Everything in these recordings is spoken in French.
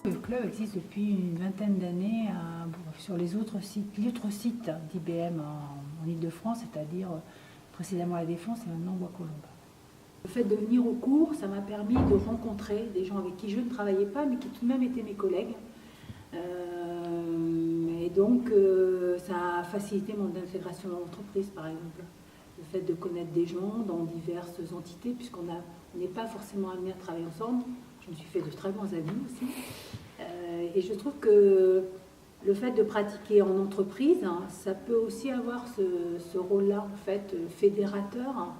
Le club existe depuis une vingtaine d'années sur les autres sites d'IBM en Ile-de-France, c'est-à-dire précédemment à La Défense et maintenant Bois-Colombes. Le fait de venir au cours, ça m'a permis de rencontrer des gens avec qui je ne travaillais pas, mais qui tout de même étaient mes collègues. Et donc, ça a facilité mon intégration dans l'entreprise, par exemple. Le fait de connaître des gens dans diverses entités, puisqu'on n'est pas forcément amené à travailler ensemble. Je me suis fait de très bons amis aussi. Et je trouve que le fait de pratiquer en entreprise, ça peut aussi avoir ce rôle-là, en fait, fédérateur,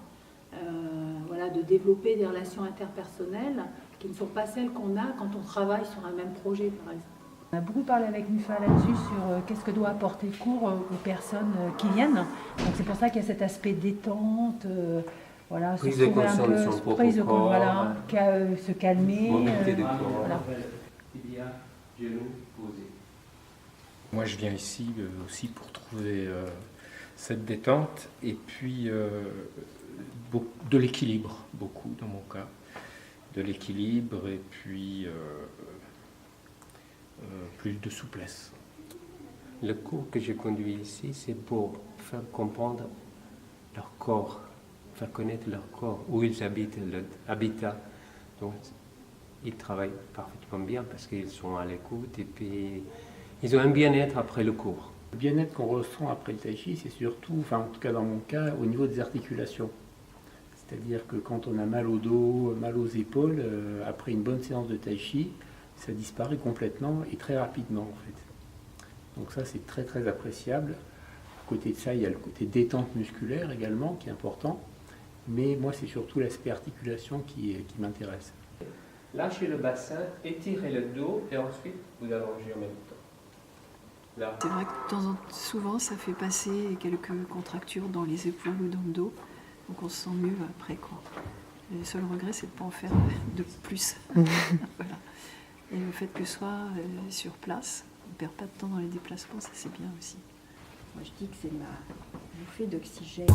voilà, de développer des relations interpersonnelles qui ne sont pas celles qu'on a quand on travaille sur un même projet, par exemple. On a beaucoup parlé avec Mufa là-dessus sur qu'est-ce que doit apporter le cours aux personnes qui viennent. Donc c'est pour ça qu'il y a cet aspect détente, voilà, prise de conscience de son propre corps, voilà, se calmer. Mobilité du corps. Voilà. Moi je viens ici aussi pour trouver cette détente et puis de l'équilibre, beaucoup dans mon cas. De l'équilibre et puis plus de souplesse. Le cours que j'ai conduit ici, c'est pour faire comprendre leur corps, faire connaître leur corps, où ils habitent, leur habitat. Donc, ils travaillent parfaitement bien parce qu'ils sont à l'écoute et puis ils ont un bien-être après le cours. Le bien-être qu'on ressent après le tai chi, c'est surtout, enfin en tout cas dans mon cas, au niveau des articulations. C'est-à-dire que quand on a mal au dos, mal aux épaules, après une bonne séance de tai chi, ça disparaît complètement et très rapidement en fait. Donc ça c'est très très appréciable. À côté de ça, il y a le côté détente musculaire également qui est important. Mais moi c'est surtout l'aspect articulation qui m'intéresse. Lâchez le bassin, étirez le dos et ensuite vous allongez en même temps. Là. C'est vrai que souvent ça fait passer quelques contractures dans les épaules ou dans le dos. Donc on se sent mieux après, quoi. Le seul regret, c'est de ne pas en faire de plus. Voilà. Et le fait que ce soit sur place, on ne perd pas de temps dans les déplacements, ça c'est bien aussi. Moi je dis que c'est ma bouffée d'oxygène.